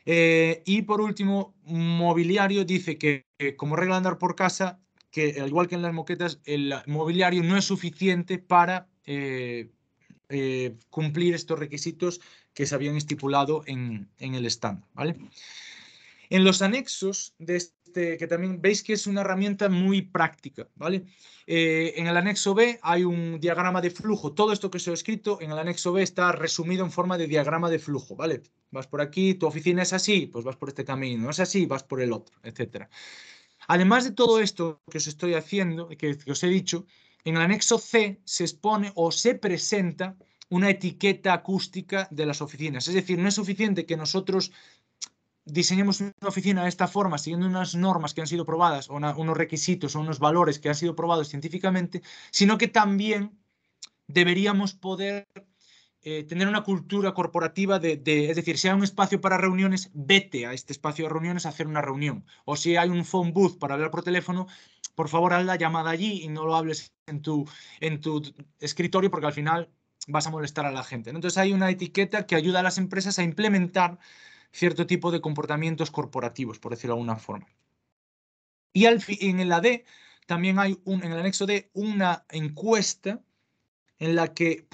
Y por último, mobiliario dice que como regla de andar por casa, que al igual que en las moquetas, el mobiliario no es suficiente para cumplir estos requisitos que se habían estipulado en el estándar, ¿vale? En los anexos de este, que también veis que es una herramienta muy práctica, ¿vale? En el anexo B hay un diagrama de flujo. Todo esto que os he escrito en el anexo B está resumido en forma de diagrama de flujo, ¿vale? Vas por aquí, tu oficina es así, pues vas por este camino, no es así, vas por el otro, etcétera. Además de todo esto que os estoy haciendo, que os he dicho, en el anexo C se expone o se presenta una etiqueta acústica de las oficinas. Es decir, no es suficiente que nosotros diseñemos una oficina de esta forma, siguiendo unas normas que han sido probadas, o unos requisitos o unos valores que han sido probados científicamente, sino que también deberíamos poder tener una cultura corporativa es decir, si hay un espacio para reuniones, vete a este espacio de reuniones a hacer una reunión. O si hay un phone booth para hablar por teléfono, por favor, haz la llamada allí y no lo hables en tu escritorio porque al final vas a molestar a la gente, ¿no? Entonces hay una etiqueta que ayuda a las empresas a implementar cierto tipo de comportamientos corporativos, por decirlo de alguna forma. Y en la D también hay en el anexo D una encuesta en la que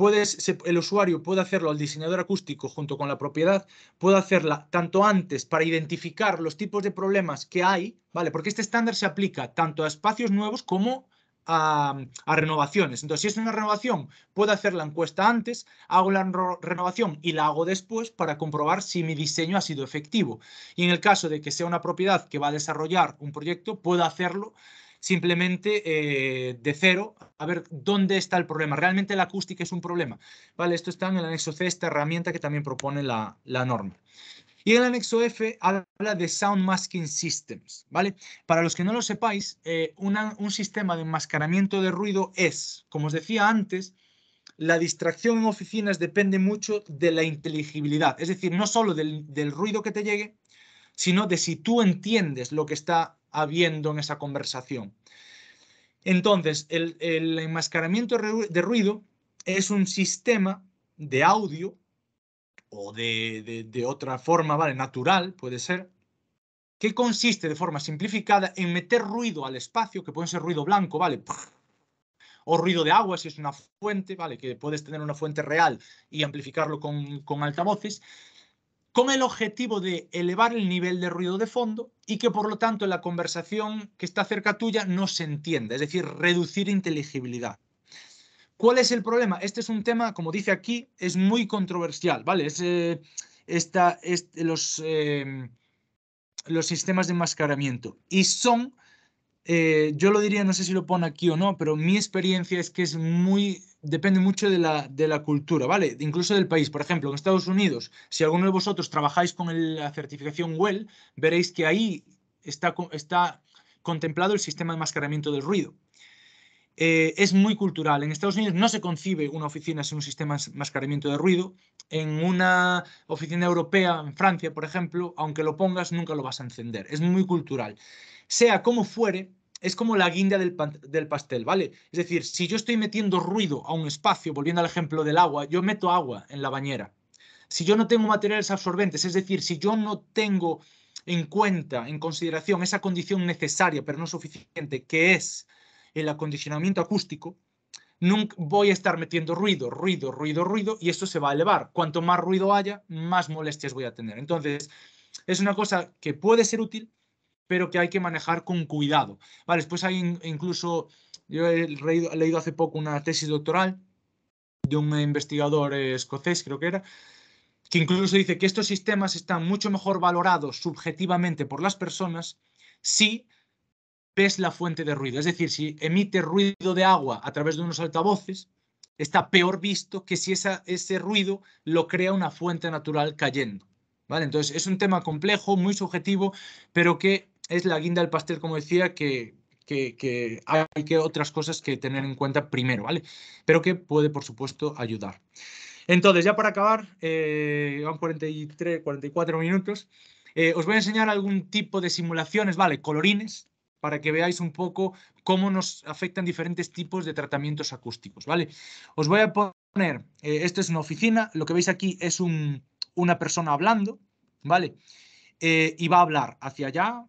el usuario puede hacerlo al diseñador acústico junto con la propiedad, puede hacerla tanto antes para identificar los tipos de problemas que hay, ¿vale? Porque este estándar se aplica tanto a espacios nuevos como a renovaciones. Entonces, si es una renovación, puedo hacer la encuesta antes, hago la renovación y la hago después para comprobar si mi diseño ha sido efectivo. Y en el caso de que sea una propiedad que va a desarrollar un proyecto, puedo hacerlo simplemente de cero, a ver dónde está el problema. ¿Realmente la acústica es un problema? Vale, esto está en el anexo C, esta herramienta que también propone la norma. Y el anexo F habla de Sound Masking Systems, ¿vale? Para los que no lo sepáis, un sistema de enmascaramiento de ruido es, como os decía antes, la distracción en oficinas depende mucho de la inteligibilidad, es decir, no solo del ruido que te llegue, sino de si tú entiendes lo que está habiendo en esa conversación. Entonces, el enmascaramiento de ruido es un sistema de audio o de otra forma, ¿vale? Natural, puede ser, que consiste de forma simplificada en meter ruido al espacio, que puede ser ruido blanco, ¿vale? O ruido de agua, si es una fuente, ¿vale? Que puedes tener una fuente real y amplificarlo con altavoces, con el objetivo de elevar el nivel de ruido de fondo y que por lo tanto la conversación que está cerca tuya no se entienda, es decir, reducir inteligibilidad. ¿Cuál es el problema? Este es un tema, como dice aquí, es muy controversial, ¿vale? Los sistemas de enmascaramiento y son yo lo diría, no sé si lo pone aquí o no, pero mi experiencia es que depende mucho de la cultura, ¿vale? Incluso del país. Por ejemplo, en Estados Unidos, si alguno de vosotros trabajáis con la certificación WELL, veréis que ahí está contemplado el sistema de enmascaramiento del ruido. Es muy cultural. En Estados Unidos no se concibe una oficina sin un sistema de enmascaramiento de ruido. En una oficina europea, en Francia, por ejemplo, aunque lo pongas, nunca lo vas a encender. Es muy cultural. Sea como fuere, es como la guinda del pastel, ¿vale? Es decir, si yo estoy metiendo ruido a un espacio, volviendo al ejemplo del agua, yo meto agua en la bañera. Si yo no tengo materiales absorbentes, es decir, si yo no tengo en cuenta, en consideración, esa condición necesaria, pero no suficiente, que es el acondicionamiento acústico, nunca voy a estar metiendo ruido, ruido, ruido, ruido, y esto se va a elevar. Cuanto más ruido haya, más molestias voy a tener. Entonces, es una cosa que puede ser útil, pero que hay que manejar con cuidado. Vale, después hay incluso, yo he leído hace poco una tesis doctoral de un investigador escocés, creo que era, que incluso dice que estos sistemas están mucho mejor valorados subjetivamente por las personas si ves la fuente de ruido. Es decir, si emite ruido de agua a través de unos altavoces, está peor visto que si ese ruido lo crea una fuente natural cayendo. ¿Vale? Entonces, es un tema complejo, muy subjetivo, pero que es la guinda del pastel, como decía, que hay que otras cosas que tener en cuenta primero, ¿vale? Pero que puede, por supuesto, ayudar. Entonces, ya para acabar, van 43, 44 minutos. Os voy a enseñar algún tipo de simulaciones, ¿vale? Colorines, para que veáis un poco cómo nos afectan diferentes tipos de tratamientos acústicos, ¿vale? Os voy a poner, esto es una oficina, lo que veis aquí es un una persona hablando, ¿vale? Y va a hablar hacia allá.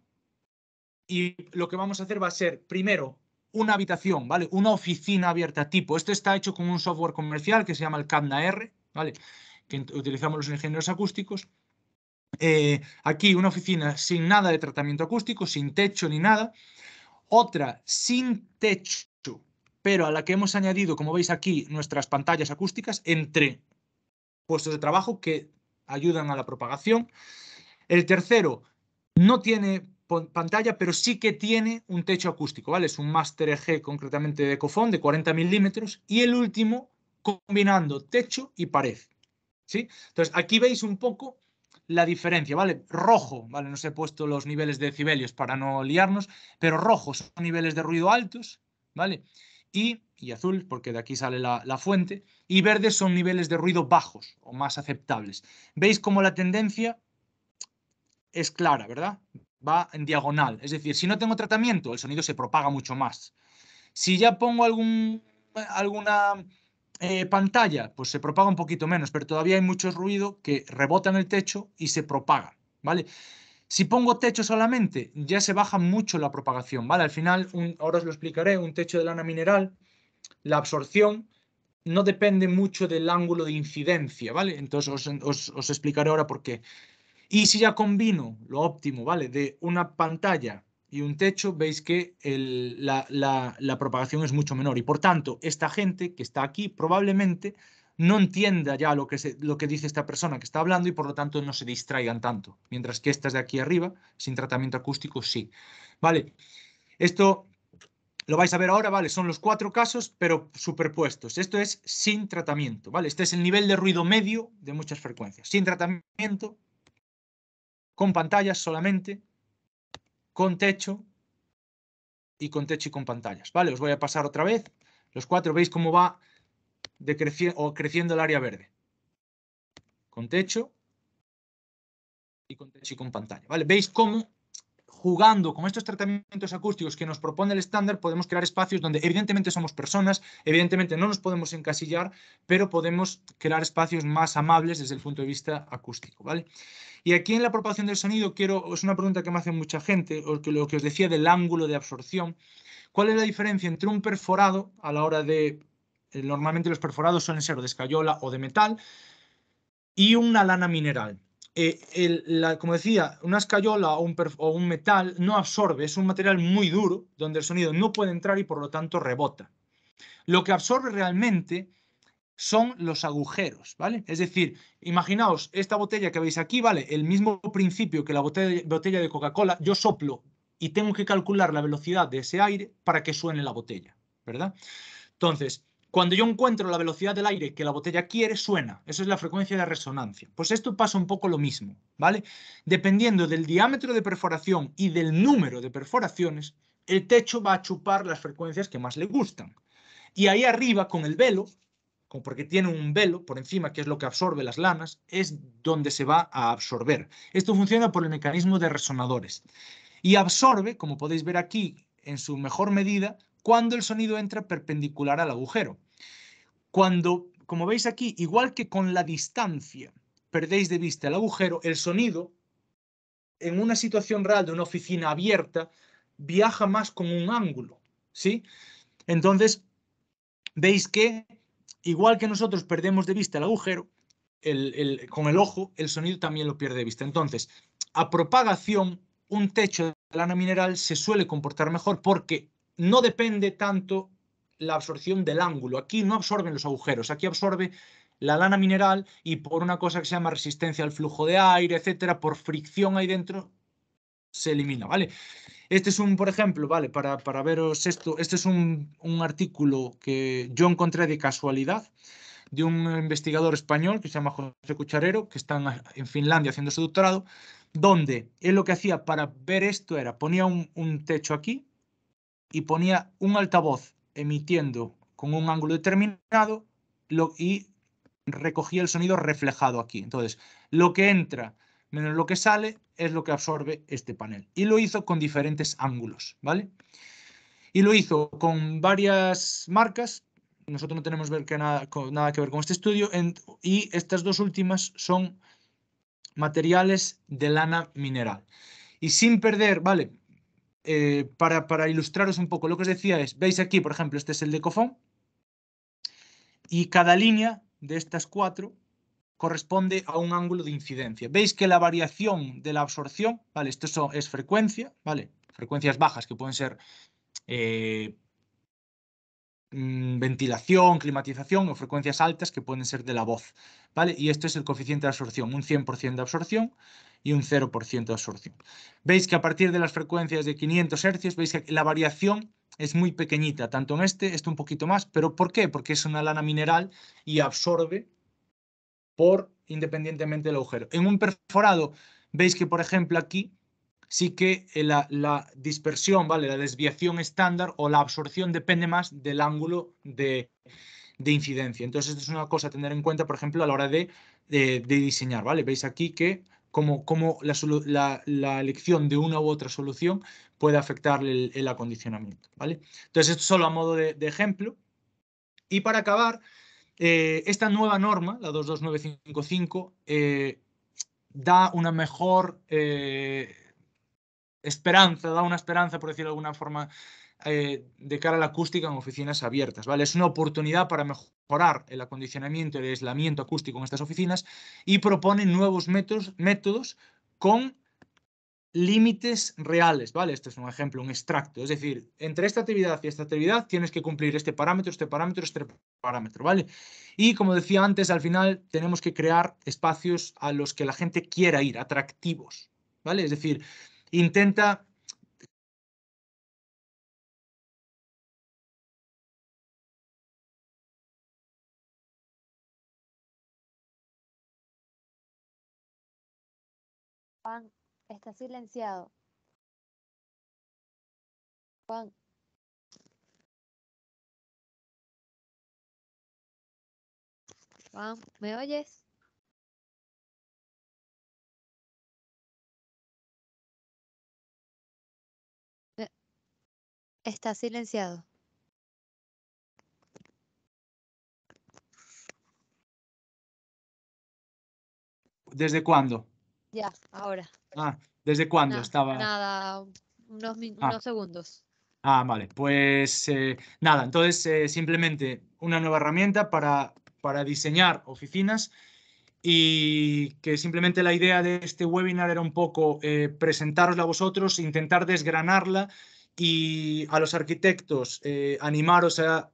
Y lo que vamos a hacer va a ser, primero, una habitación, ¿vale? Una oficina abierta tipo. Esto está hecho con un software comercial que se llama el Cadna-R, ¿vale? Que utilizamos los ingenieros acústicos. Aquí una oficina sin nada de tratamiento acústico, sin techo ni nada. Otra sin techo, pero a la que hemos añadido, como veis aquí, nuestras pantallas acústicas entre puestos de trabajo que ayudan a la propagación. El tercero no tiene pantalla, pero sí que tiene un techo acústico, ¿vale? Es un Master EG concretamente de Ecofon de 40 milímetros. Y el último, combinando techo y pared, ¿sí? Entonces, aquí veis un poco la diferencia, ¿vale? Rojo, ¿vale? No os he puesto los niveles de decibelios para no liarnos, pero rojos son niveles de ruido altos, ¿vale? Y azul, porque de aquí sale la fuente, y verdes son niveles de ruido bajos o más aceptables. ¿Veis cómo la tendencia es clara, ¿verdad? Va en diagonal. Es decir, si no tengo tratamiento, el sonido se propaga mucho más. Si ya pongo alguna pantalla, pues se propaga un poquito menos, pero todavía hay mucho ruido que rebota en el techo y se propaga, ¿vale? Si pongo techo solamente, ya se baja mucho la propagación, ¿vale? Al final, ahora os lo explicaré, un techo de lana mineral, la absorción no depende mucho del ángulo de incidencia, ¿vale? Entonces os explicaré ahora por qué. Y si ya combino lo óptimo, ¿vale? De una pantalla y un techo, veis que la propagación es mucho menor. Y por tanto, esta gente que está aquí probablemente no entienda ya lo que dice esta persona que está hablando y por lo tanto no se distraigan tanto. Mientras que estas de aquí arriba, sin tratamiento acústico, sí. ¿Vale? Esto lo vais a ver ahora, ¿vale? Son los 4 casos, pero superpuestos. Esto es sin tratamiento, ¿vale? Este es el nivel de ruido medio de muchas frecuencias. Sin tratamiento, con pantallas solamente, con techo y con pantallas, ¿vale? Os voy a pasar otra vez. Los 4, veis cómo va creciendo el área verde. Con techo y con pantalla, ¿vale? Veis cómo jugando con estos tratamientos acústicos que nos propone el estándar, podemos crear espacios donde evidentemente somos personas, evidentemente no nos podemos encasillar, pero podemos crear espacios más amables desde el punto de vista acústico, ¿vale? Y aquí en la propagación del sonido es una pregunta que me hace mucha gente, lo que os decía del ángulo de absorción. ¿Cuál es la diferencia entre un perforado a la hora de... normalmente los perforados suelen ser de escayola o de metal y una lana mineral. Como decía, una escayola o un metal no absorbe, es un material muy duro donde el sonido no puede entrar y por lo tanto rebota. Lo que absorbe realmente son los agujeros, ¿vale? Es decir, imaginaos esta botella que veis aquí, ¿vale? El mismo principio que la botella de Coca-Cola, yo soplo y tengo que calcular la velocidad de ese aire para que suene la botella, ¿verdad? Entonces, cuando yo encuentro la velocidad del aire que la botella quiere, suena. Eso es la frecuencia de resonancia. Pues esto pasa un poco lo mismo, ¿vale? Dependiendo del diámetro de perforación y del número de perforaciones, el techo va a chupar las frecuencias que más le gustan. Y ahí arriba, con el velo, porque tiene un velo por encima, que es lo que absorbe las lanas, es donde se va a absorber. Esto funciona por el mecanismo de resonadores. Y absorbe, como podéis ver aquí, en su mejor medida, cuando el sonido entra perpendicular al agujero. Cuando, como veis aquí, igual que con la distancia perdéis de vista el agujero, el sonido, en una situación real de una oficina abierta, viaja más con un ángulo, ¿sí? Entonces, veis que, igual que nosotros perdemos de vista el agujero, con el ojo, el sonido también lo pierde de vista. Entonces, a propagación, un techo de lana mineral se suele comportar mejor porque no depende tanto la absorción del ángulo. Aquí no absorben los agujeros, aquí absorbe la lana mineral y por una cosa que se llama resistencia al flujo de aire, etcétera, por fricción ahí dentro, se elimina, ¿vale? Este es por ejemplo, ¿vale? Para veros esto, este es un artículo que yo encontré de casualidad de un investigador español que se llama José Cucharero, que está en Finlandia haciendo su doctorado, donde él lo que hacía para ver esto era, ponía un techo aquí y ponía un altavoz emitiendo con un ángulo determinado y recogía el sonido reflejado aquí. Entonces, lo que entra menos lo que sale es lo que absorbe este panel. Y lo hizo con diferentes ángulos, ¿vale? Y lo hizo con varias marcas. Nosotros no tenemos nada que ver con este estudio. Y estas dos últimas son materiales de lana mineral. Y sin perder, ¿vale? Para ilustraros un poco lo que os decía es, veis aquí, por ejemplo, este es el de Cofón, y cada línea de estas 4 corresponde a un ángulo de incidencia. Veis que la variación de la absorción, ¿vale? Esto es frecuencia, ¿vale? Frecuencias bajas que pueden ser ventilación, climatización, o frecuencias altas que pueden ser de la voz, ¿vale? Y esto es el coeficiente de absorción, un 100% de absorción y un 0% de absorción. Veis que a partir de las frecuencias de 500 Hz, veis que la variación es muy pequeñita, tanto en este un poquito más, pero ¿por qué? Porque es una lana mineral y absorbe independientemente del agujero. En un perforado, veis que, por ejemplo, aquí sí que la dispersión, ¿vale? La desviación estándar o la absorción depende más del ángulo de incidencia. Entonces, esto es una cosa a tener en cuenta, por ejemplo, a la hora de diseñar, ¿vale? Veis aquí que cómo la elección de una u otra solución puede afectar el acondicionamiento, ¿vale? Entonces, esto solo a modo de ejemplo. Y para acabar, esta nueva norma, la 22955, da una mejor esperanza, da una esperanza, por decirlo de alguna forma, de cara a la acústica en oficinas abiertas, ¿vale? Es una oportunidad para mejorar el acondicionamiento y el aislamiento acústico en estas oficinas y propone nuevos métodos con límites reales, ¿vale? Este es un ejemplo, un extracto. Es decir, entre esta actividad y esta actividad tienes que cumplir este parámetro, este parámetro, este parámetro, ¿vale? Y como decía antes, al final tenemos que crear espacios a los que la gente quiera ir, atractivos, ¿vale? Es decir, intenta... Juan, está silenciado. Juan. Juan, ¿me oyes? Está silenciado. ¿Desde cuándo? Ya, ahora. Ah, ¿desde cuándo estaba? Nada, Ah. unos segundos. Ah, vale. Pues nada, entonces simplemente una nueva herramienta para diseñar oficinas y que simplemente la idea de este webinar era un poco presentarosla a vosotros, intentar desgranarla y a los arquitectos animaros a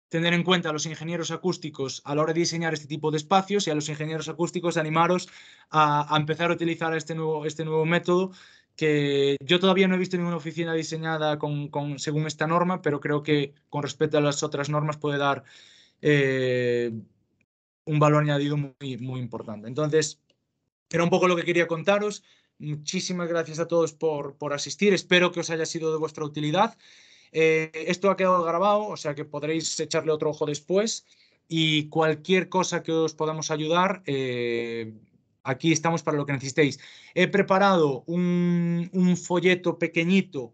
tener en cuenta a los ingenieros acústicos a la hora de diseñar este tipo de espacios y a los ingenieros acústicos animaros a empezar a utilizar este nuevo método que yo todavía no he visto ninguna oficina diseñada según esta norma, pero creo que con respecto a las otras normas puede dar un valor añadido muy, muy importante. Entonces, era un poco lo que quería contaros. Muchísimas gracias a todos por asistir. Espero que os haya sido de vuestra utilidad. Esto ha quedado grabado, o sea que podréis echarle otro ojo después. Y cualquier cosa que os podamos ayudar, aquí estamos para lo que necesitéis. He preparado un folleto pequeñito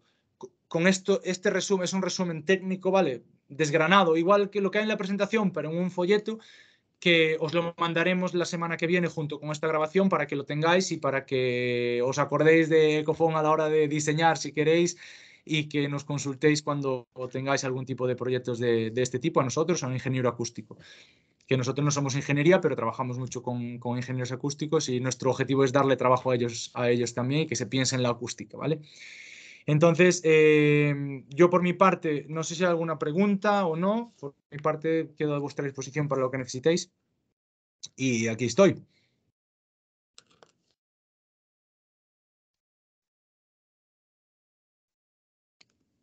con esto. Este resumen es un resumen técnico, ¿vale? Desgranado, igual que lo que hay en la presentación, pero en un folleto que os lo mandaremos la semana que viene junto con esta grabación para que lo tengáis y para que os acordéis de Ecofon a la hora de diseñar si queréis y que nos consultéis cuando tengáis algún tipo de proyectos de este tipo a nosotros, a un ingeniero acústico. Que nosotros no somos ingeniería, pero trabajamos mucho con ingenieros acústicos y nuestro objetivo es darle trabajo a ellos también y que se piense en la acústica, ¿vale? Entonces, yo por mi parte, no sé si hay alguna pregunta o no, por mi parte quedo a vuestra disposición para lo que necesitéis y aquí estoy.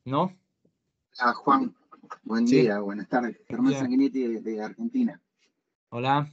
¿No? Juan, buen Sí. día, buenas tardes. Germán Sanguinetti de Argentina. Hola.